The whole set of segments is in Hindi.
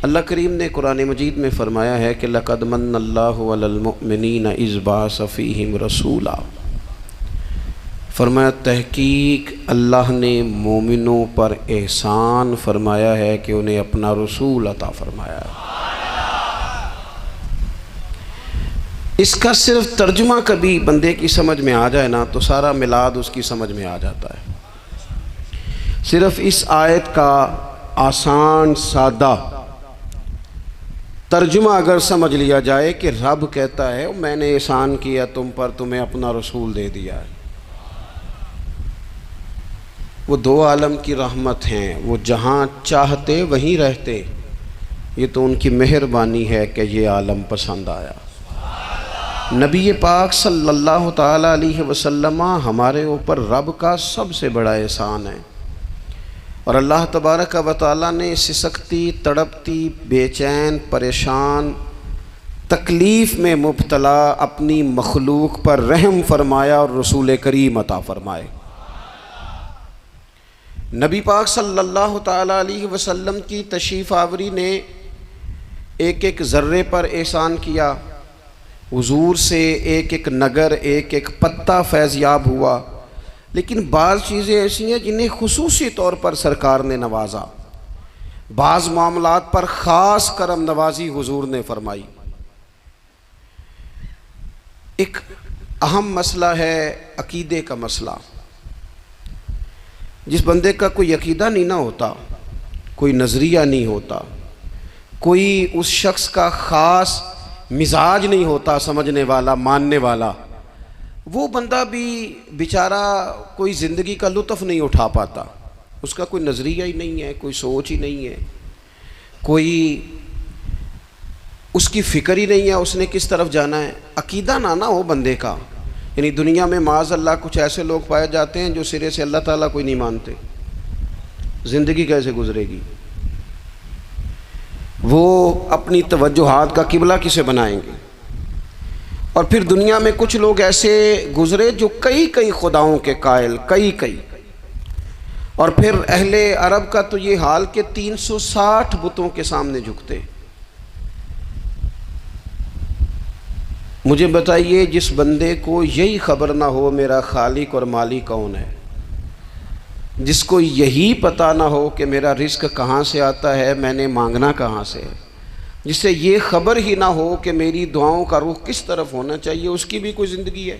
अल्लाह करीम ने कुरान मजीद में फ़रमाया है कि लक़द मन्नल्लाहु अलल मुअमिनीना इज़ बअस फ़ीहिम रसूला। फरमाया तहकीक अल्लाह ने मोमिनों पर एहसान फरमाया है कि उन्हें अपना रसूल अता फरमाया है। इसका सिर्फ तर्जुमा कभी बंदे की समझ में आ जाए ना तो सारा मिलाद उसकी समझ में आ जाता है। सिर्फ इस आयत का आसान सादा तर्जुमा अगर समझ लिया जाए कि रब कहता है मैंने एहसान किया तुम पर, तुम्हें अपना रसूल दे दिया है। वो दो आलम की रहमत हैं, वो जहाँ चाहते वहीं रहते। ये तो उनकी मेहरबानी है कि ये आलम पसंद आया। नबी पाक सल्लल्लाहु ताला अलैहि वसल्लम हमारे ऊपर रब का सबसे बड़ा एहसान है। और अल्लाह तबारक व तआला ने सिसकती, तड़पती, बेचैन, परेशान, तकलीफ़ में मुब्तला अपनी मखलूक पर रहम फरमाया और रसूल करीम अता फरमाए। नबी पाक सल्लल्लाहु ताला अलैहि वसल्लम की तशरीफ़ आवरी ने एक एक ज़र्रे पर एहसान किया। हुजूर से एक एक नगर, एक एक पत्ता फैज़याब हुआ। लेकिन बाज़ चीज़ें ऐसी हैं जिन्हें खुसूसी तौर पर सरकार ने नवाजा। बाज़ मामलात पर ख़ास करम नवाजी हुजूर ने फरमाई। एक अहम मसला है अकीदे का मसला। जिस बंदे का कोई अकीदा नहीं ना होता, कोई नज़रिया नहीं होता, कोई उस शख्स का ख़ास मिजाज नहीं होता समझने वाला, मानने वाला, वो बंदा भी बेचारा कोई ज़िंदगी का लुत्फ़ नहीं उठा पाता। उसका कोई नज़रिया ही नहीं है, कोई सोच ही नहीं है, कोई उसकी फ़िक्र ही नहीं है उसने किस तरफ जाना है। अकीदा ना हो बंदे का, यानी दुनिया में माज़ अल्लाह कुछ ऐसे लोग पाए जाते हैं जो सिरे से अल्लाह ताला कोई नहीं मानते। ज़िंदगी कैसे गुजरेगी? वो अपनी तवज्जुहात का किबला किसे बनाएंगे? और फिर दुनिया में कुछ लोग ऐसे गुज़रे जो कई कई खुदाओं के कायल, कई। और फिर अहले अरब का तो ये हाल कि 360 बुतों के सामने झुकते। मुझे बताइए, जिस बंदे को यही खबर ना हो मेरा खालिक और मालिक कौन है, जिसको यही पता ना हो कि मेरा रिस्क कहाँ से आता है, मैंने मांगना कहाँ से है, जिससे ये खबर ही ना हो कि मेरी दुआओं का रुख किस तरफ होना चाहिए, उसकी भी कोई ज़िंदगी है?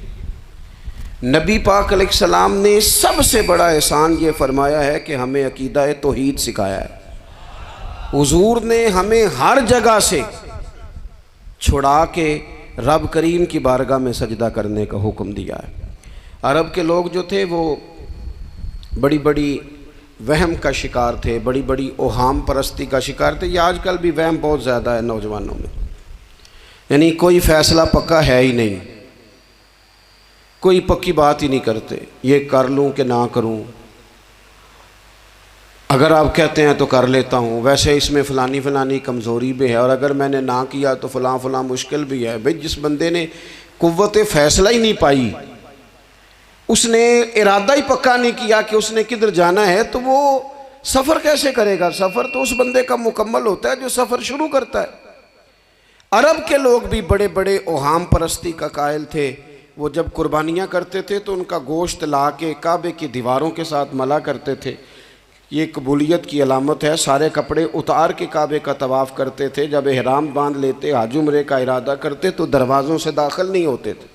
नबी पाक अलैहिस्सलाम ने सबसे बड़ा एहसान ये फरमाया है कि हमें अकीदा तौहीद सिखाया है। हुजूर ने हमें हर जगह से छुड़ा के रब करीम की बारगाह में सजदा करने का हुक्म दिया है। अरब के लोग जो थे वो बड़ी बड़ी वहम का शिकार थे, बड़ी बड़ी ओहाम परस्ती का शिकार थे। ये आजकल भी वहम बहुत ज़्यादा है नौजवानों में, यानी कोई फ़ैसला पक्का है ही नहीं, कोई पक्की बात ही नहीं करते, ये कर लूँ कि ना करूँ, अगर आप कहते हैं तो कर लेता हूँ, वैसे इसमें फ़लानी कमज़ोरी भी है, और अगर मैंने ना किया तो फ़लाँ मुश्किल भी है। भाई जिस बंदे ने कुव्वत फ़ैसला ही नहीं पाई, उसने इरादा ही पक्का नहीं किया कि उसने किधर जाना है, तो वो सफ़र कैसे करेगा? सफ़र तो उस बंदे का मुकम्मल होता है जो सफ़र शुरू करता है। अरब के लोग भी बड़े बड़े ओहाम परस्ती का कायल थे। वो जब कुर्बानियाँ करते थे तो उनका गोश्त ला के काबे की दीवारों के साथ मला करते थे। ये कबूलियत की अलामत है। सारे कपड़े उतार के काबे का तवाफ़ करते थे। जब एहराम बांध लेते, हज उम्रे का इरादा करते, तो दरवाज़ों से दाखिल नहीं होते थे।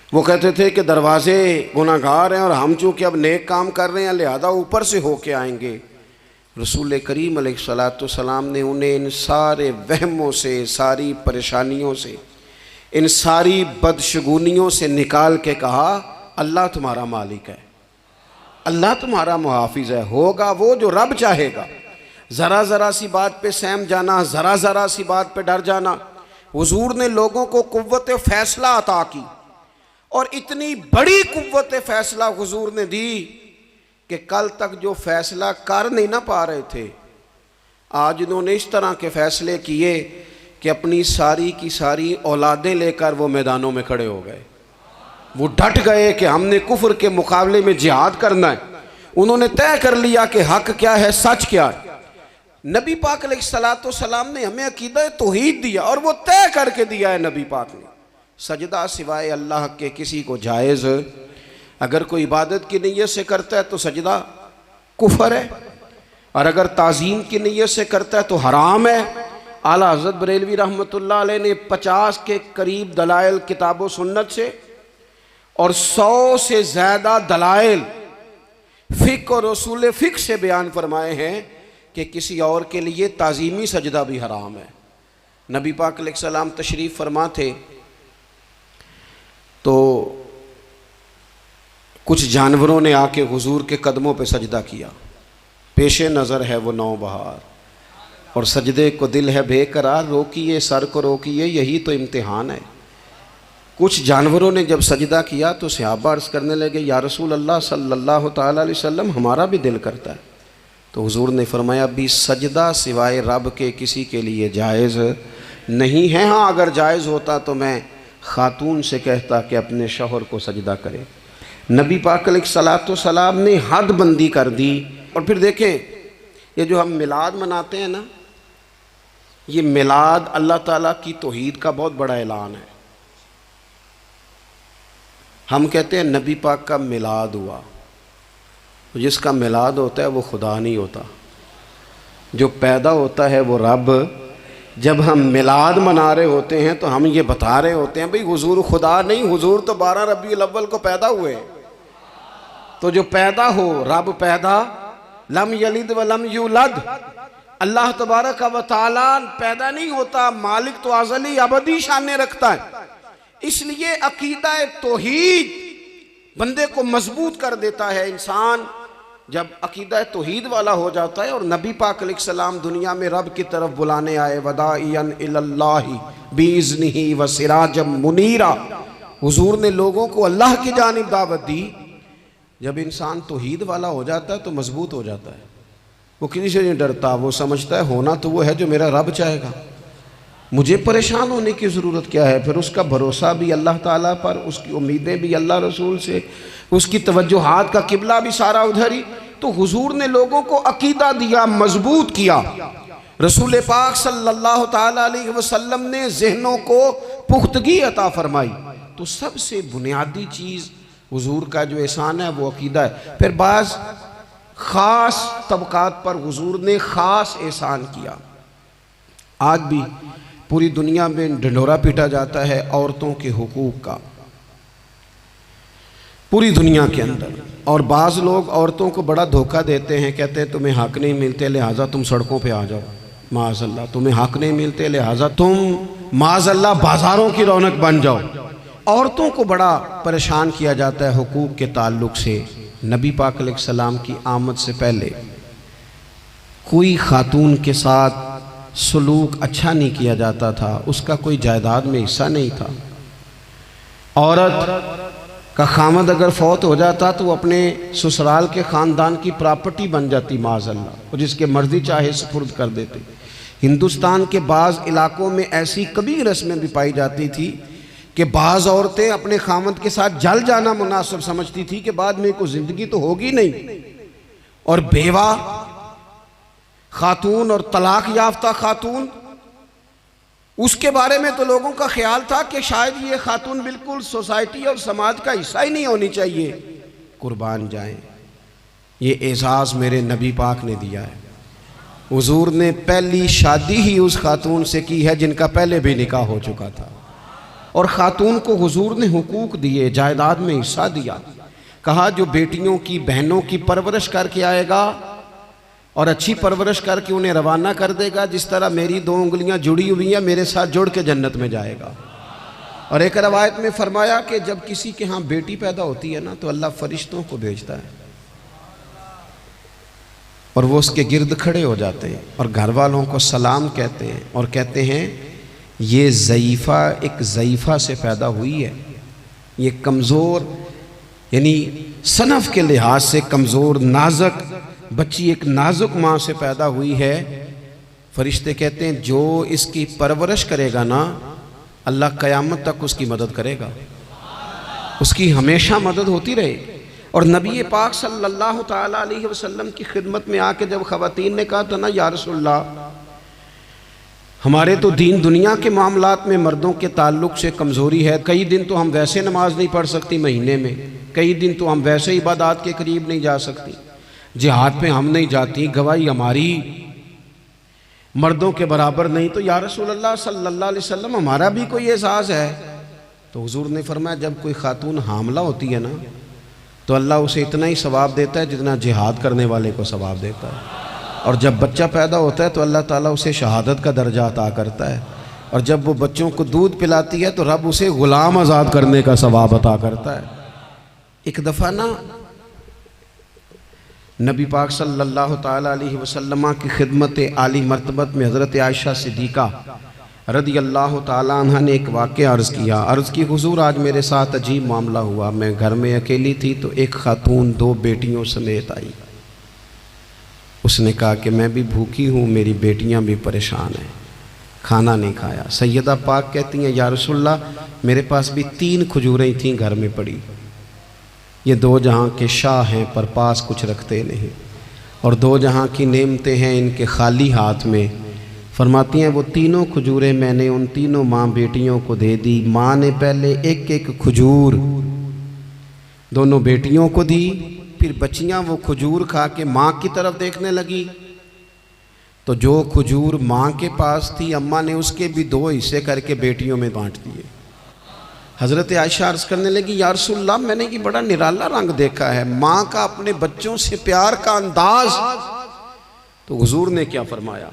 वो कहते थे कि दरवाज़े गुनाहगार हैं और हम चूँकि अब नेक काम कर रहे हैं लिहाजा ऊपर से होके आएंगे। रसूल करीम अलैहिस्सलाम ने उन्हें इन सारे वहमों से, सारी परेशानियों से, इन सारी बदशगुनियों से निकाल के कहा अल्लाह तुम्हारा मालिक है, अल्लाह तुम्हारा मुहाफिज है, होगा वो जो रब चाहेगा। ज़रा ज़रा सी बात पे सहम जाना, ज़रा ज़रा सी बात पे डर जाना। हुजूर ने लोगों को कुव्वत फ़ैसला अता की, और इतनी बड़ी कुव्वत फ़ैसला हुजूर ने दी कि कल तक जो फ़ैसला कर नहीं ना पा रहे थे, आज उन्होंने इस तरह के फ़ैसले किए कि अपनी सारी की सारी औलादें लेकर वो मैदानों में खड़े हो गए। वो डट गए कि हमने कुफ्र के मुकाबले में जिहाद करना है। उन्होंने तय कर लिया कि हक क्या है, सच क्या है। नबी पाक अलैहिस्सलाम ने हमें अकीदा तौहीद दिया और वो तय करके दिया है नबी पाक ने, सजदा सिवाय अल्लाह के किसी को जायज़, अगर कोई इबादत की नीयत से करता है तो सजदा कुफर है, और अगर ताज़ीम की नीयत से करता है तो हराम है। आला हज़रत बरेलवी रहमतुल्लाह अलैह ने 50 के करीब दलाइल किताब सुन्नत से और 100 से ज़्यादा दलाइल फ़िक़्ह और उसूल फ़िक़्ह से बयान फरमाए हैं कि किसी और के लिए ताज़ीमी सजदा भी हराम है। नबी पाक अलैहिस्सलाम तशरीफ़ फरमा थे तो कुछ जानवरों ने आके हुजूर के कदमों पे सजदा किया, पेशे नज़र है वो नौबहार और सजदे को दिल है बेकरार, रोकिए सर को रोकिए यही तो इम्तिहान है। कुछ जानवरों ने जब सजदा किया तो सहाबा अर्ज़ करने लगे, या रसूल अल्लाह सल्लल्लाहु ताला अलैहि वसल्लम हमारा भी दिल करता है। तो हुजूर ने फरमाया, भी सजदा सिवाय रब के किसी के लिए जायज़ नहीं है। हाँ, अगर जायज़ होता तो मैं ख़ातून से कहता कि अपने शौहर को सजदा करे। नबी पाक अलैहिस्सलाम ने हद बंदी कर दी। और फिर देखें, ये जो हम मिलाद मनाते हैं ना, ये मिलाद अल्लाह ताला की तौहीद का बहुत बड़ा ऐलान है। हम कहते हैं नबी पाक का मिलाद हुआ, तो जिसका मिलाद होता है वो खुदा नहीं होता, जो पैदा होता है वो रब। जब हम मिलाद मना रहे होते हैं तो हम ये बता रहे होते हैं भाई हुजूर खुदा नहीं, हुजूर तो 12 रबीउल अव्वल को पैदा हुए। तो जो पैदा हो, रब पैदा, लम यलिद व लम यूलद, अल्लाह तबारक व तआला पैदा नहीं होता, मालिक तो अज़ली अबदी शान रखता है। इसलिए अकीदा तौहीद बंदे को मजबूत कर देता है। इंसान जब अकीदा तौहीद वाला हो जाता है और नबी पाक अलैहिस्सलाम दुनिया में रब की तरफ बुलाने आए, वदाइयन इलल्लाहि बिइज़्निही व सिराजम मुनीरा, हुजूर ने लोगों को अल्लाह की जानिब दावत दी। जब इंसान तौहीद वाला हो जाता है तो मजबूत हो जाता है, वो किसी से नहीं डरता, वो समझता है होना तो वो है जो मेरा रब चाहेगा, मुझे परेशान होने की ज़रूरत क्या है। फिर उसका भरोसा भी अल्लाह ताला पर, उसकी उम्मीदें भी अल्लाह रसूल से, उसकी तवज्जुहात का किबला भी सारा उधर ही। तो हुजूर ने लोगों को अकीदा दिया, मजबूत किया। रसूल पाक सल्लल्लाहु ताला अलैहि वसल्लम ने ज़हनों को पुख्तगी अता फरमाई। तो सबसे बुनियादी चीज़ हुजूर का जो एहसान है वो अकीदा है। फिर बाज़ ख़ास तबकात पर हुजूर ने ख़ास एहसान किया। आज भी पूरी दुनिया में ढिंढोरा पीटा जाता है औरतों के हुकूक का, पूरी दुनिया के अंदर। और बाज़ लोग औरतों को बड़ा धोखा देते हैं, कहते हैं तुम्हें हक नहीं मिलते लिहाजा तुम सड़कों पे आ जाओ, माज़अल्लाह तुम्हें हक नहीं मिलते लिहाजा तुम माज़अल्लाह बाज़ारों की रौनक बन जाओ। औरतों को बड़ा परेशान किया जाता है हुकूक के ताल्लुक़ से। नबी पाक अलैहिस्सलाम की आमद से पहले कोई खातून के साथ सलूक अच्छा नहीं किया जाता था, उसका कोई जायदाद में हिस्सा नहीं था। औरत का खामद अगर फौत हो जाता तो वो अपने ससुराल के ख़ानदान की प्रॉपर्टी बन जाती माज़अल्लाह, और जिसके मर्जी चाहे सुपुर्द कर देते। हिंदुस्तान के बाज़ इलाकों में ऐसी कभी रस्में भी पाई जाती थी कि बाज़ औरतें अपने खामद के साथ जल जाना मुनासिब समझती थी कि बाद में कोई ज़िंदगी तो होगी नहीं। और बेवा खातून और तलाक याफ्ता खातून, उसके बारे में तो लोगों का ख्याल था कि शायद ये खातून बिल्कुल सोसाइटी और समाज का हिस्सा ही नहीं होनी चाहिए। कुर्बान जाएं, ये एजाज़ मेरे नबी पाक ने दिया है। हुजूर ने पहली शादी ही उस खातून से की है जिनका पहले भी निकाह हो चुका था, और ख़ातून को हुजूर ने हुकूक दिए, जायदाद में हिस्सा दिया। कहा जो बेटियों की बहनों की परवरिश करके आएगा और अच्छी परवरिश करके उन्हें रवाना कर देगा, जिस तरह मेरी 2 उंगलियां जुड़ी हुई हैं मेरे साथ जुड़ के जन्नत में जाएगा। और एक रवायत में फरमाया कि जब किसी के यहाँ बेटी पैदा होती है ना तो अल्लाह फरिश्तों को भेजता है और वो उसके गिर्द खड़े हो जाते हैं और घर वालों को सलाम कहते हैं और कहते हैं ये ज़ईफ़ा एक ज़ईफ़ा से पैदा हुई है, ये कमज़ोर यानी सनफ़ के लिहाज से कमज़ोर नाजुक बच्ची एक नाजुक माँ से पैदा हुई है। फरिश्ते कहते हैं जो इसकी परवरिश करेगा ना अल्लाह क़यामत तक उसकी मदद करेगा, उसकी हमेशा मदद होती रहे। और नबी पाक सल्लल्लाहु ताला अलैहि वसल्लम की खिदमत में आके जब ख़वातीन ने कहा था ना, या रसूलल्लाह हमारे तो दीन दुनिया के मामलात में मर्दों के ताल्लुक़ से कमज़ोरी है, कई दिन तो हम वैसे नमाज नहीं पढ़ सकती महीने में, कई दिन तो हम वैसे इबादत के करीब नहीं जा सकती, जिहाद पे हम नहीं जाती, गवाही हमारी मर्दों के बराबर नहीं, तो या रसूलल्लाह सल्लल्लाहु अलैहि वसल्लम हमारा भी कोई एहसास है? तो हुजूर ने फरमाया जब कोई खातून हामला होती है ना, तो अल्लाह उसे इतना ही सवाब देता है जितना जिहाद करने वाले को सवाब देता है, और जब बच्चा पैदा होता है तो अल्लाह ताला उसे शहादत का दर्जा अता करता है, और जब वो बच्चों को दूध पिलाती है तो रब उसे ग़ुलाम आज़ाद करने का सवाब अता करता है। एक दफ़ा ना नबी पाक सल्लल्लाहु ताला अलैहि वसल्लम की खिदमत आली मर्तबत में हज़रत आयशा सिद्दीक़ा रदी अल्लाह ताला अन्हा ने एक वाक़या अर्ज़ किया। अर्ज़ की हुज़ूर आज मेरे साथ अजीब मामला हुआ, मैं घर में अकेली थी तो एक खातून 2 बेटियों समेत आई। उसने कहा कि मैं भी भूखी हूँ, मेरी बेटियाँ भी परेशान हैं, खाना नहीं खाया। सैयदा पाक कहती हैं या रसूलल्लाह मेरे पास भी 3 खजूरें थीं घर में पड़ी, ये 2 जहाँ के शाह हैं पर पास कुछ रखते नहीं, और 2 जहाँ की नेमतें हैं इनके खाली हाथ में। फरमाती हैं वो तीनों खजूरें मैंने उन तीनों माँ बेटियों को दे दी। माँ ने पहले एक एक खजूर दोनों बेटियों को दी, फिर बच्चियाँ वो खजूर खा के माँ की तरफ देखने लगी, तो जो खजूर माँ के पास थी अम्मा ने उसके भी 2 हिस्से करके बेटियों में बांट दिए। हज़रत आयशा अर्ज़ करने लगी या रसूलल्लाह मैंने ये बड़ा निराला रंग देखा है, माँ का अपने बच्चों से प्यार का अंदाज। तो हुजूर ने क्या फरमाया?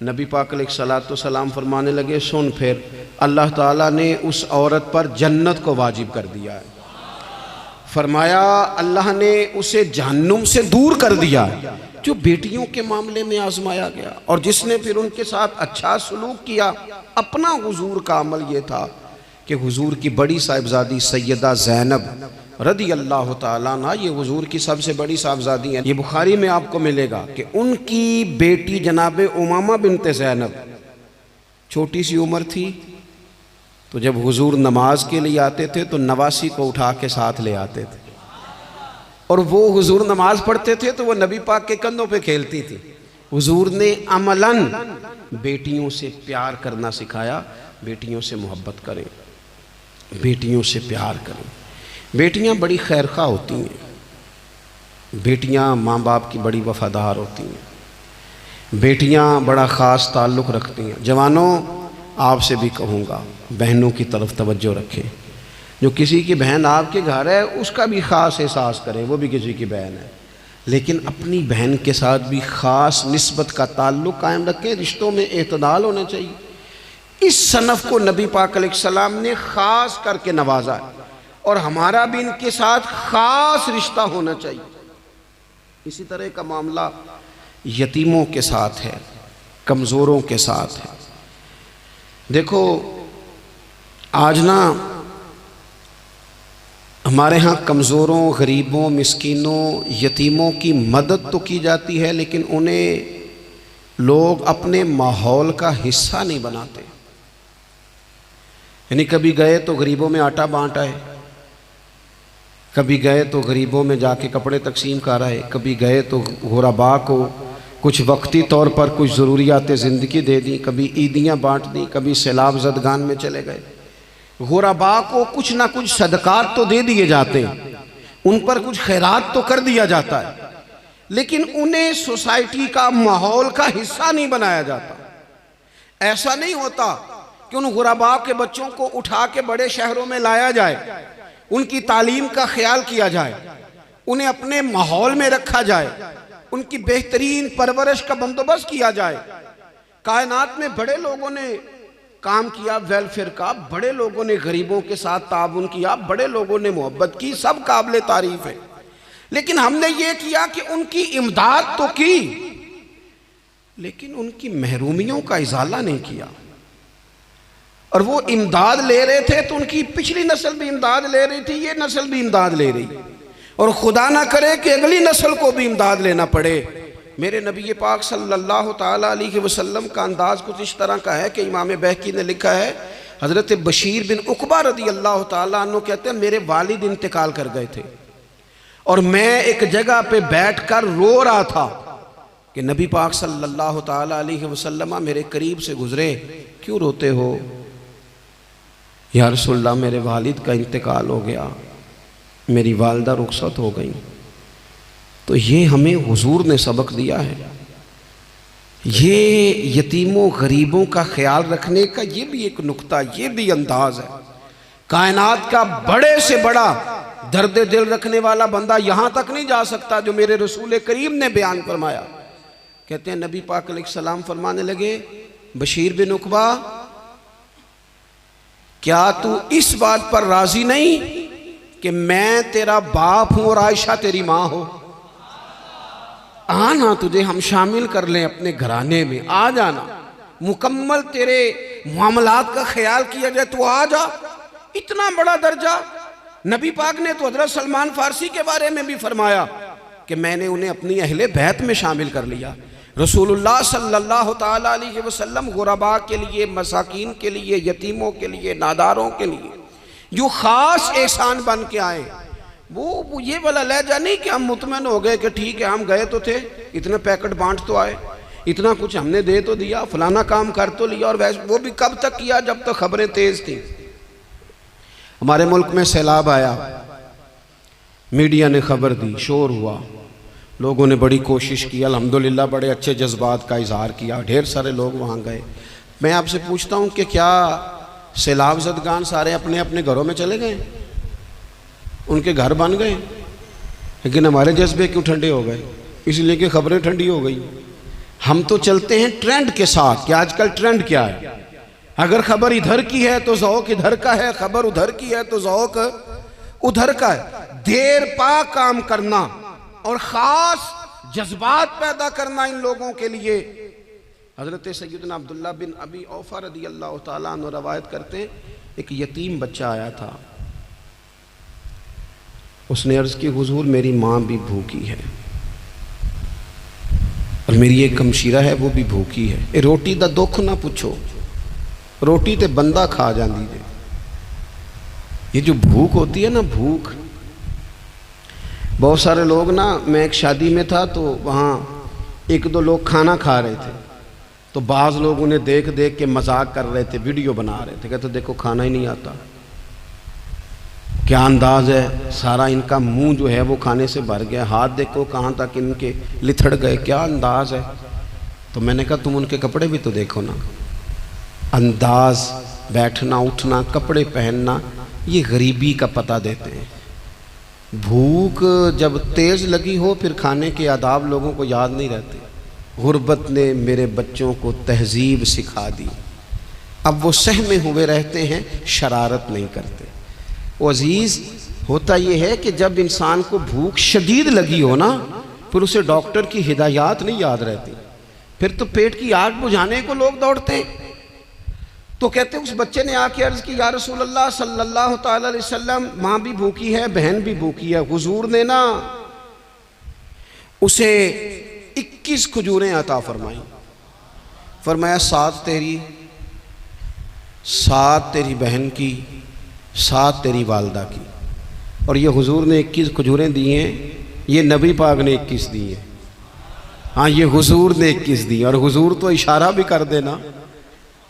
नबी पाक अलैहिस्सलातु सलाम फरमाने लगे सुन, फिर अल्लाह ताला ने उस औरत पर जन्नत को वाजिब कर दिया है। फरमाया अल्लाह ने उसे जहन्नुम से दूर कर दिया जो बेटियों के मामले में आजमाया गया, और जिसने फिर उनके साथ अच्छा सलूक किया। अपना हुजूर का अमल ये था कि हुजूर की बड़ी साहिबजादी सैयदा ज़ैनब रदी अल्लाह ताला अन्हा, ये हुजूर की सबसे बड़ी साहिबजादी हैं। ये बुखारी में आपको मिलेगा कि उनकी बेटी जनाब उमामा बिनते ज़ैनब छोटी सी उम्र थी, तो जब हुजूर नमाज के लिए आते थे तो नवासी को उठा के साथ ले आते थे, और वो हुजूर नमाज पढ़ते थे तो वो नबी पाक के कंधों पे खेलती थी। हुजूर ने अमलन बेटियों से प्यार करना सिखाया, बेटियों से मोहब्बत करें, बेटियों से प्यार करें। बेटियां बड़ी खैरखा होती हैं, बेटियां माँ बाप की बड़ी वफ़ादार होती हैं, बेटियां बड़ा ख़ास ताल्लुक़ रखती हैं। जवानों आपसे भी कहूँगा बहनों की तरफ तवज्जो रखें। जो किसी की बहन आपके घर है उसका भी ख़ास एहसास करें, वो भी किसी की बहन है, लेकिन अपनी बहन के साथ भी ख़ास निस्बत का ताल्लुक़ कायम रखें। रिश्तों में एतदाल होना चाहिए। इस सनफ़ को नबी पाक अलैहिस्सलाम ने ख़ास करके नवाजा है, और हमारा भी इनके साथ ख़ास रिश्ता होना चाहिए। इसी तरह का मामला यतीमों के साथ है, कमज़ोरों के साथ है। देखो आज ना हमारे यहाँ कमज़ोरों, गरीबों, मिस्कीनों, यतीमों की मदद तो की जाती है, लेकिन उन्हें लोग अपने माहौल का हिस्सा नहीं बनाते। यानी कभी गए तो गरीबों में आटा बांट आए, कभी गए तो गरीबों में जाके कपड़े तकसीम कर आए, कभी गए तो गुरबा को कुछ वक्ती तौर पर कुछ ज़रूरियात ज़िंदगी दे दी, कभी ईदियाँ बांट दी, कभी सैलाब ज़दगान में चले गए। गुरबा को कुछ ना कुछ सदकात तो दे दिए जाते हैं, उन पर कुछ खैरात तो कर दिया जाता है, लेकिन उन्हें सोसाइटी का माहौल का हिस्सा नहीं बनाया जाता। ऐसा नहीं होता कि उन गुरबा के बच्चों को उठा के बड़े शहरों में लाया जाए, उनकी तालीम का ख्याल किया जाए, उन्हें अपने माहौल में रखा जाए, उनकी बेहतरीन परवरिश का बंदोबस्त किया जाए। कायनात में बड़े लोगों ने काम किया वेलफेयर का, बड़े लोगों ने गरीबों के साथ ताउन किया, बड़े लोगों ने मोहब्बत की, सब काबिल तारीफ है। लेकिन हमने ये किया कि उनकी इमदाद तो की, लेकिन उनकी महरूमियों का इजाला नहीं किया। और वो इमदाद ले रहे थे तो उनकी पिछली नस्ल भी इमदाद ले रही थी, ये नस्ल भी इमदाद ले रही, और खुदा ना करे कि अगली नस्ल को भी इमदाद लेना पड़े। मेरे नबी पाक सल्लल्लाहु ताला अलैहि वसल्लम का अंदाज़ कुछ इस तरह का है कि इमाम बहकी ने लिखा है, हज़रत बशीर बिन उक़बा रदी अल्लाह ताला अन्हु कहते हैं मेरे वालिद इंतकाल कर गए थे, और मैं एक जगह पे बैठकर रो रहा था कि नबी पाक सल्लल्लाहु ताला अलैहि वसल्लम मेरे करीब से गुजरे, क्यों रोते हो? या रसूलल्लाह मेरे वालिद का इंतकाल हो गया, मेरी वालदा रुखसत हो गई। तो ये हमें हुजूर ने सबक दिया है। ये यतीमों गरीबों का ख्याल रखने का ये भी एक नुक्ता, ये भी अंदाज है। कायनात का बड़े से बड़ा दर्द दिल रखने वाला बंदा यहाँ तक नहीं जा सकता जो मेरे रसूल करीम ने बयान फरमाया। कहते हैं नबी पाक अलैहिस्सलाम फरमाने लगे, बशीर बिन उकबा, क्या तू इस बात पर राजी नहीं कि मैं तेरा बाप हूं और आयशा तेरी मां हो? आना, तुझे हम शामिल कर लें अपने घराने में, आ जाना, मुकम्मल तेरे मामलात का ख्याल किया जाए, तू आ जा। इतना बड़ा दर्जा। नबी पाक ने तो हजरत सलमान फारसी के बारे में भी फरमाया कि मैंने उन्हें अपनी अहले बैत में शामिल कर लिया। रसूलुल्लाह सल्लल्लाहु ताला अलैहि वसल्लम गुरबा के लिए, मसाकीन के लिए, यतीमों के लिए, नादारों के लिए जो ख़ास एहसान बन के आए, वो ये वाला लहजा नहीं कि हम मुतमईन हो गए कि ठीक है हम गए तो थे, इतने पैकेट बांट तो आए, इतना कुछ हमने दे तो दिया, फलाना काम कर तो लिया, और वैसे वो भी कब तक किया जब तक खबरें तेज़ थी। हमारे मुल्क में सैलाब आया, मीडिया ने खबर दी, शोर हुआ, लोगों ने बड़ी कोशिश की, अल्हम्दुलिल्लाह बड़े अच्छे जज्बात का इजहार किया, ढेर सारे लोग वहाँ गए। मैं आपसे पूछता हूँ कि क्या सैलाब ज़दगान सारे अपने अपने घरों में चले गए? उनके घर बन गए? लेकिन हमारे जज्बे क्यों ठंडे हो गए? इसलिए कि खबरें ठंडी हो गई। हम तो चलते हैं ट्रेंड के साथ कि आजकल ट्रेंड क्या है। अगर खबर इधर की है तो ज़ौक़ इधर का है, खबर उधर की है तो ज़ौक़ उधर का है। देर पा काम करना और ख़ास जज्बात पैदा करना इन लोगों के लिए। हज़रत सैयदना अब्दुल्लाह बिन अबी औफ़ा रज़ियल्लाहु ताला अन्हु रवायत करते हैं, एक यतीम बच्चा आया था, उसने अर्ज़ की, हुज़ूर मेरी माँ भी भूखी है और मेरी एक कमशीरा है वो भी भूखी है, ए रोटी दा दुख ना पूछो, रोटी ते बंदा खा जाती है। ये जो भूख होती है ना, भूख, बहुत सारे लोग ना, मैं एक शादी में था तो वहाँ एक दो लोग खाना खा रहे थे, तो बाज़ लोग उन्हें देख देख के मजाक कर रहे थे, वीडियो बना रहे थे, कहते देखो खाना ही नहीं आता, क्या अंदाज है, सारा इनका मुंह जो है वो खाने से भर गया, हाथ देखो कहाँ तक इनके लिथड़ गए, क्या अंदाज है। तो मैंने कहा तुम उनके कपड़े भी तो देखो ना, अंदाज, बैठना उठना, कपड़े पहनना, ये गरीबी का पता देते हैं। भूख जब तेज़ लगी हो फिर खाने के आदाब लोगों को याद नहीं रहते। गुर्बत ने मेरे बच्चों को तहजीब सिखा दी, अब वो सहमे हुए रहते हैं, शरारत नहीं करते। वो अजीज़, होता ये है कि जब इंसान को भूख शदीद लगी हो ना, फिर उसे डॉक्टर की हिदायत नहीं याद रहती, फिर तो पेट की आग बुझाने को लोग दौड़ते हैं। तो कहते उस बच्चे ने आके अर्ज़ की, या रसूल अल्लाह सल्लल्लाहु ताला अलैहि वसल्लम, माँ भी भूखी है, बहन भी भूखी है। हुजूर ने ना उसे 21 खजूरें अता फरमाई, फरमाया 7 तेरी, 7 तेरी बहन की, 7 तेरी वालदा की। और ये हुजूर ने 21 खजूरें दी हैं, ये नबी पाक ने 21 दी हैं। हाँ, ये हुजूर ने 21 दी, और हुजूर तो इशारा भी कर देना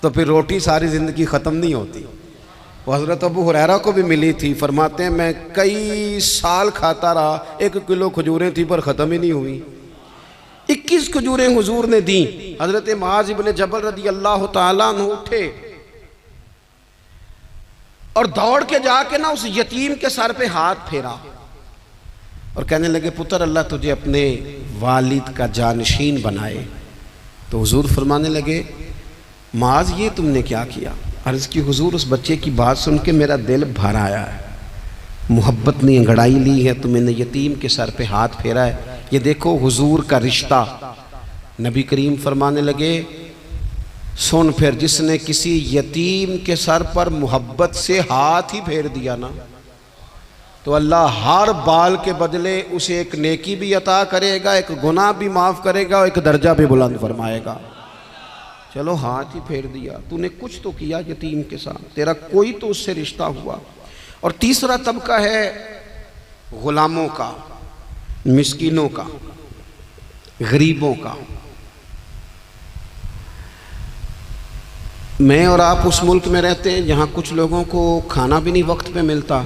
तो फिर रोटी सारी ज़िंदगी ख़त्म नहीं होती। वो हज़रत अबू हुरैरा को भी मिली थी, फरमाते हैं मैं कई साल खाता रहा, 1 किलो खजूरें थी पर ख़त्म ही नहीं हुई। 21 खजूरें हुजूर ने दी। हज़रत मुआज़ इब्न जबल रज़ी अल्लाह ताला अन्हु उठे और दौड़ के जाके ना उस यतीम के सर पे हाथ फेरा और कहने लगे, पुत्र अल्लाह तुझे अपने वालिद का जानशीन बनाए। तो हुजूर फरमाने लगे, माज ये तुमने क्या किया? अर्ज़ की, हुजूर उस बच्चे की बात सुन के मेरा दिल भर आया है, मोहब्बत ने अंगड़ाई ली है तो मैंने यतीम के सर पे हाथ फेरा है। ये देखो हुजूर का रिश्ता। नबी करीम फरमाने लगे, सुन, फिर जिसने किसी यतीम के सर पर मोहब्बत से हाथ ही फेर दिया ना, तो अल्लाह हर बाल के बदले उसे एक नेकी भी अता करेगा, एक गुनाह भी माफ़ करेगा और एक दर्जा भी बुलंद फरमाएगा। चलो हाथ ही फेर दिया, तूने कुछ तो किया यतीम के साथ, तेरा कोई तो उससे रिश्ता हुआ। और तीसरा तबका है ग़ुलामों का। मिस्कीनों का, गरीबों का। मैं और आप उस मुल्क में रहते हैं जहाँ कुछ लोगों को खाना भी नहीं वक्त पे मिलता,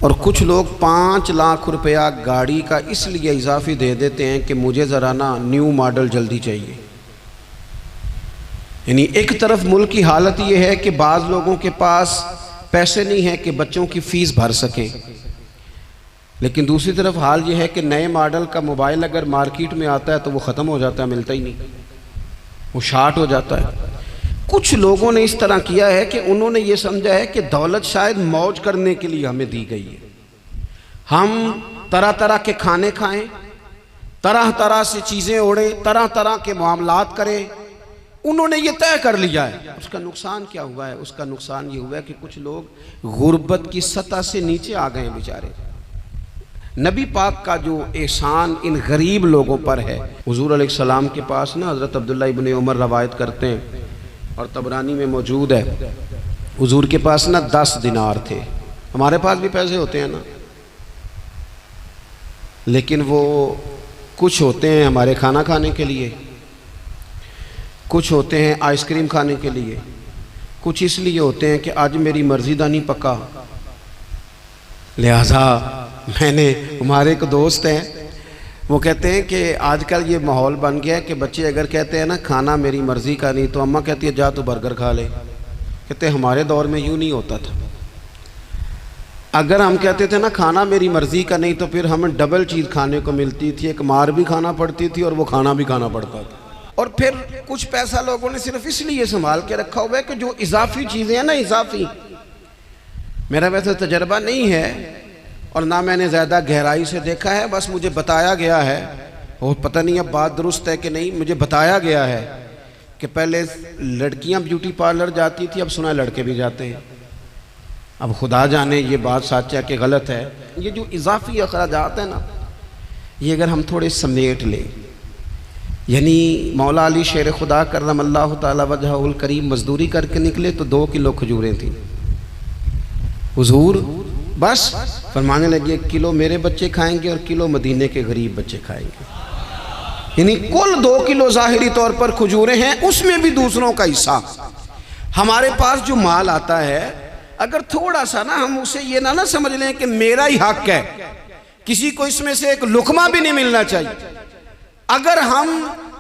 और कुछ लोग 5 लाख रुपया गाड़ी का इसलिए इजाफी दे देते हैं कि मुझे ज़रा ना न्यू मॉडल जल्दी चाहिए। यानी एक तरफ मुल्क की हालत ये है कि बाज़ लोगों के पास पैसे नहीं हैं कि बच्चों की फ़ीस भर सकें, लेकिन दूसरी तरफ हाल ये है कि नए मॉडल का मोबाइल अगर मार्केट में आता है तो वो ख़त्म हो जाता है, मिलता ही नहीं, वो शार्ट हो जाता है। कुछ लोगों ने इस तरह किया है कि उन्होंने ये समझा है कि दौलत शायद मौज करने के लिए हमें दी गई है, हम तरह तरह के खाने खाएं, तरह तरह से चीज़ें ओढ़ें, तरह तरह के मामलात करें। उन्होंने ये तय कर लिया है। उसका नुकसान क्या हुआ है? उसका नुकसान ये हुआ है कि कुछ लोग गुर्बत की सतह से नीचे आ गए हैं बेचारे। नबी पाक का जो एहसान इन गरीब लोगों पर है, हुजूर अलैहिस्सलाम के पास ना हज़रत अब्दुल्ला इब्न उमर रवायत करते हैं और तबरानी में मौजूद है, हुजूर के पास ना 10 दिनार थे। हमारे पास भी पैसे होते हैं ना, लेकिन वो कुछ होते हैं हमारे खाना खाने के लिए, कुछ होते हैं आइसक्रीम खाने के लिए, कुछ इसलिए होते हैं कि आज मेरी मर्जी दा नहीं पक्का, लिहाजा मैंने, हमारे एक दोस्त हैं वो कहते हैं कि आजकल ये माहौल बन गया है कि बच्चे अगर कहते हैं ना खाना मेरी मर्ज़ी का नहीं, तो अम्मा कहती है जा तो बर्गर खा ले। कहते हैं हमारे दौर में यूँ नहीं होता था। अगर हम कहते थे ना खाना मेरी मर्ज़ी का नहीं, तो फिर हमें डबल चीज़ खाने को मिलती थी, एक मार भी खाना पड़ती थी और वो खाना भी खाना पड़ता था। और फिर कुछ पैसा लोगों ने सिर्फ इसलिए संभाल के रखा हुआ है कि जो इजाफी चीज़ें हैं ना, इजाफी, मेरा वैसे तजर्बा नहीं है और ना मैंने ज़्यादा गहराई से देखा है, बस मुझे बताया गया है, और पता नहीं अब बात दुरुस्त है कि नहीं, मुझे बताया गया है कि पहले लड़कियां ब्यूटी पार्लर जाती थी, अब सुना लड़के भी जाते हैं। अब खुदा जाने ये बात सच है कि गलत है। ये जो इजाफी अखराजात है ना, ये अगर हम थोड़े समेट लें, यानी मौला अली शेर खुदा करमल्लाहु ताला वजहुल करीम मजदूरी करके निकले तो 2 किलो खजूरें थी। हुजूर बस फरमाने लगे 1 किलो मेरे बच्चे खाएंगे और किलो मदीने के गरीब बच्चे खाएंगे। यानी कुल 2 किलो ज़ाहिरी तौर पर खजूरें हैं, उसमें भी दूसरों का हिस्सा। हमारे पास जो माल आता है, अगर थोड़ा सा ना हम उसे ये ना समझ लें कि मेरा ही हक है, किसी को इसमें से एक लुकमा भी नहीं मिलना चाहिए। अगर हम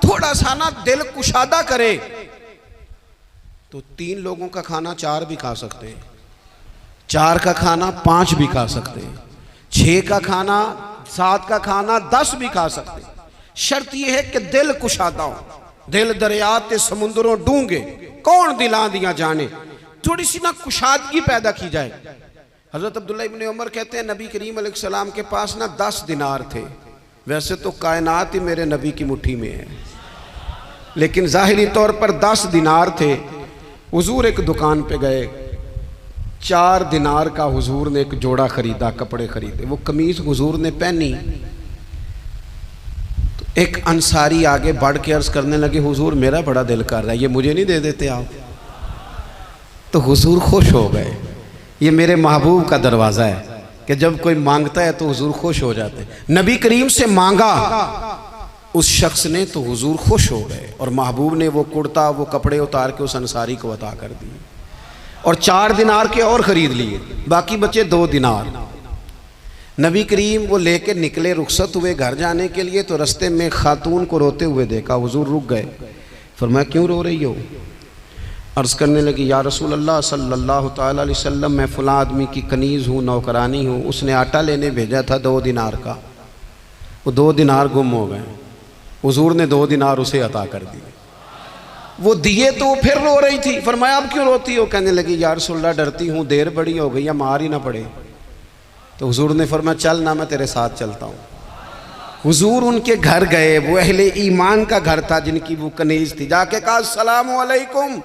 थोड़ा सा ना दिल कुशादा करें तो 3 लोगों का खाना 4 भी खा सकते हैं, 4 का खाना 5 भी खा सकते हैं, 6 का खाना 7 का खाना 10 भी खा सकते हैं। शर्त यह है कि दिल कुशादा हो। दिल दरिया ते समुंदरों डूंगे, कौन दिला दिया जाने, थोड़ी सी ना कुशादगी पैदा की जाए। हज़रत अब्दुल्ला इब्न उमर कहते हैं नबी करीम अलैहिस्सलाम के पास ना 10 दिनार थे। वैसे तो कायनात ही मेरे नबी की मुट्ठी में है, लेकिन ज़ाहिरी तौर पर 10 दिनार थे। हुजूर एक दुकान पे गए, 4 दिनार का हुजूर ने एक जोड़ा खरीदा, कपड़े खरीदे। वो कमीज हुजूर ने पहनी तो एक अंसारी आगे बढ़ के अर्ज करने लगे, हुजूर मेरा बड़ा दिल कर रहा है, ये मुझे नहीं दे देते आप? तो हुजूर खुश हो गए। ये मेरे महबूब का दरवाज़ा है कि जब कोई मांगता है तो हुजूर खुश हो जाते हैं। नबी करीम से मांगा उस शख्स ने तो हुजूर खुश हो गए, और महबूब ने वो कुर्ता, वो कपड़े उतार के उस अंसारी को अता कर दिए, और 4 दिनार के और ख़रीद लिए, बाकी बचे 2 दिनार। नबी करीम वो लेके निकले, रुखसत हुए घर जाने के लिए, तो रास्ते में खातून को रोते हुए देखा। हुजूर रुक गए, फरमाया क्यों रो रही हो? अर्ज़ करने लगी या रसूल अल्लाह सल्लल्लाहु ताला अलैहि वसल्लम, मैं फ़लाँ आदमी की कनीज़ हूँ, नौकरानी हूँ, उसने आटा लेने भेजा था 2 दिनार का, वो 2 दिनार गुम हो गए। हुजूर ने 2 दिनार उसे अता कर दिए। वो दिए तो वो फिर रो रही थी। फरमाया अब क्यों रोती हो? कहने लगी या रसूल अल्लाह डरती हूँ देर बड़ी हो गई या मार ही ना पड़े। तो हुजूर ने फरमाया चल ना, मैं तेरे साथ चलता हूँ। हुजूर उनके घर गए, वो अहले ईमान का घर था जिनकी वो कनीज थी। जाके कहा अस्सलामु अलैकुम,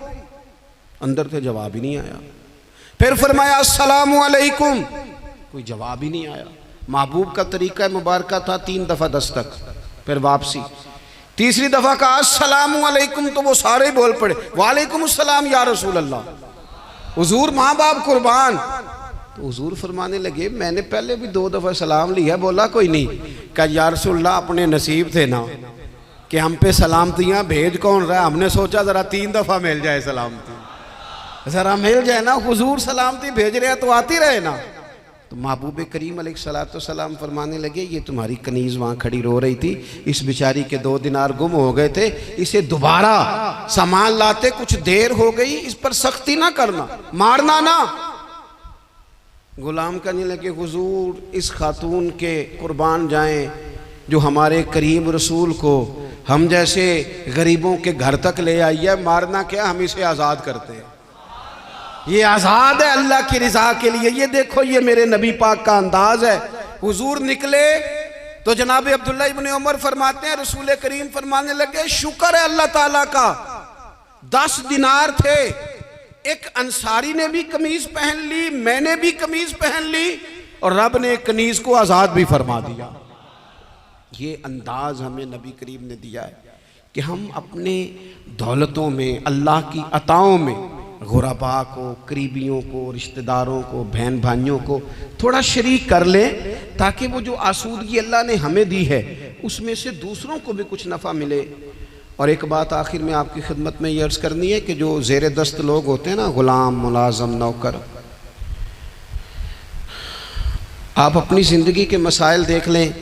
अंदर से जवाब ही नहीं आया। फिर फरमाया अस्सलामु अलैकुम, कोई जवाब ही नहीं आया। महबूब का तरीका मुबारक था 3 दफ़ा दस्तक, फिर वापसी। तीसरी दफ़ा कहा अस्सलामु अलैकुम, तो वो सारे बोल पड़े वालेकुम अस्सलाम या रसूल अल्लाह। हुजूर माँ बाप कुर्बान, तो हुजूर फरमाने लगे मैंने पहले भी 2 दफ़ा सलाम लिया, बोला कोई नहीं। कहा या रसूलल्लाह अपने नसीब थे ना कि हम पे सलामतियाँ भेज कौन रहा है, हमने सोचा ज़रा 3 दफ़ा मिल जाए सलामती, ज़रा मिल जाए ना। हुजूर सलामती भेज रहे हैं तो आती रहे ना। तो महबूब करीम अलैहिस्सलाम फरमाने लगे ये तुम्हारी कनीज़ वहाँ खड़ी रो रही थी, इस बेचारी के 2 दिनार गुम हो गए थे, इसे दोबारा सामान लाते कुछ देर हो गई, इस पर सख्ती ना करना, मारना ना। गुलाम कहने लगे हुजूर इस खातून के कुर्बान जाएं जो हमारे करीम रसूल को हम जैसे गरीबों के घर तक ले आई है, मारना क्या, हम इसे आज़ाद करते हैं, ये आज़ाद है अल्लाह की रिज़ा के लिए। ये देखो ये मेरे नबी पाक का अंदाज है। हुजूर निकले तो जनाब अब्दुल्ला इब्न उमर फरमाते हैं रसूल करीम फरमाने लगे शुक्र है अल्लाह ताला का, 10 दिनार थे, एक अंसारी ने भी कमीज पहन ली, मैंने भी कमीज पहन ली, और रब ने कनीज को आज़ाद भी फरमा दिया। ये अंदाज हमें नबी करीम ने दिया है कि हम अपने दौलतों में, अल्लाह की अताओं में गुरबा को, करीबियों को, रिश्तेदारों को, बहन भाइयों को थोड़ा शरीक कर लें, ताकि वो जो आसूदगी अल्लाह ने हमें दी है उसमें से दूसरों को भी कुछ नफ़ा मिले। और एक बात आखिर में आपकी खिदमत में ये अर्ज़ करनी है कि जो ज़ेर दस्त लोग होते हैं ना, ग़ुलाम, मुलाज़म, नौकर, आप अपनी ज़िंदगी के मसाइल देख लें।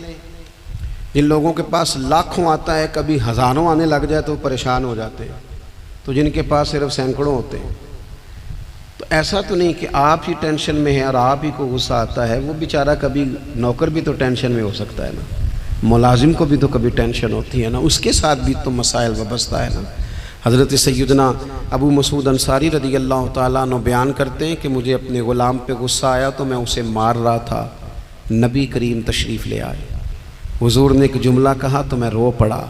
जिन लोगों के पास लाखों आता है, कभी हज़ारों आने लग जाए तो परेशान हो जाते हैं, तो जिनके पास सिर्फ सैकड़ों होते हैं, तो ऐसा तो नहीं कि आप ही टेंशन में हैं और आप ही को गुस्सा आता है। वो बेचारा कभी, नौकर भी तो टेंशन में हो सकता है ना, मुलाजिम को भी तो कभी टेंशन होती है ना, उसके साथ भी तो मसाइल वाबस्ता है ना। हज़रत सैयदना अबू मसूद अंसारी रज़ी अल्लाह ताला अन्हु बयान करते हैं कि मुझे अपने ग़ुलाम पे गुस्सा आया तो मैं उसे मार रहा था, नबी करीम तशरीफ़ ले आए, हुजूर ने एक जुमला कहा तो मैं रो पड़ा।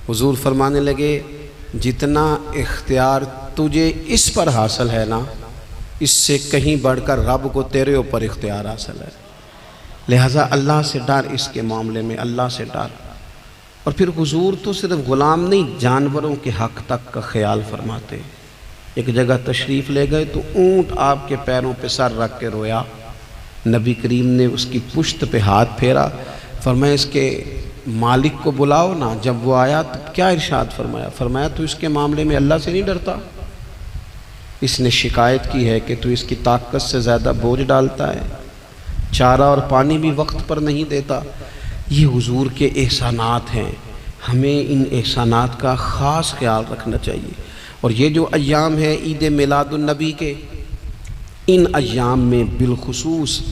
हुजूर फरमाने लगे जितना इख्तियार तुझे इस पर हासिल है ना, इससे कहीं बढ़कर रब को तेरे ऊपर इख्तियार हासिल है, लिहाजा अल्लाह से डर, इसके मामले में अल्लाह से डर। और फिर हुजूर तो सिर्फ ग़ुलाम नहीं, जानवरों के हक़ तक का ख्याल फरमाते। एक जगह तशरीफ़ ले गए तो ऊँट आपके पैरों पे सर रख के रोया, नबी करीम ने उसकी पुश्त पे हाथ फेरा, फरमाया इसके मालिक को बुलाओ ना। जब वो आया तो क्या इरशाद फरमाया, फरमाया तो इसके मामले में अल्लाह से नहीं डरता, इसने शिकायत की है कि तू इसकी ताकत से ज़्यादा बोझ डालता है, चारा और पानी भी वक्त पर नहीं देता। ये हुजूर के एहसानात हैं, हमें इन एहसानात का ख़ास ख्याल रखना चाहिए। और ये जो अय्याम है ईद मिलादुन्नबी के, इन अय्याम में बिलखुसूस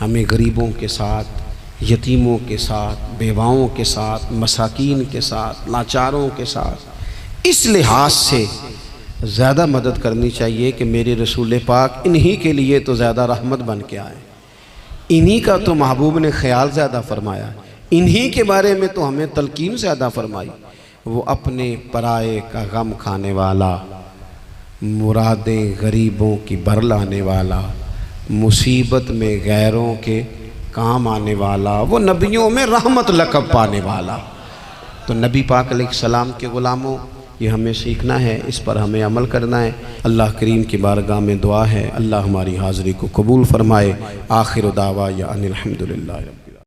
हमें गरीबों के साथ, यतीमों के साथ, बेवाओं के साथ, मसाकीन के साथ, लाचारों के साथ इस लिहाज से ज़्यादा मदद करनी चाहिए कि मेरे रसूल पाक इन्हीं के लिए तो ज़्यादा रहमत बन के आए, इन्हीं का तो महबूब ने ख्याल ज़्यादा फरमाया, इन्हीं के बारे में तो हमें तलकीन ज़्यादा फरमाई। वो अपने पराए का गम खाने वाला, मुरादें गरीबों की भर लाने वाला, मुसीबत में गैरों के काम आने वाला, वो नबियों में रहमत लक़ब पाने वाला। तो नबी पाक अलैहिस्सलाम के ग़ुलामों, ये हमें सीखना है, इस पर हमें अमल करना है। अल्लाह करीम की बारगाह में दुआ है अल्लाह हमारी हाज़िरी को कबूल फ़रमाए। आखिर दावा या अनिल हम्दुलिल्लाह।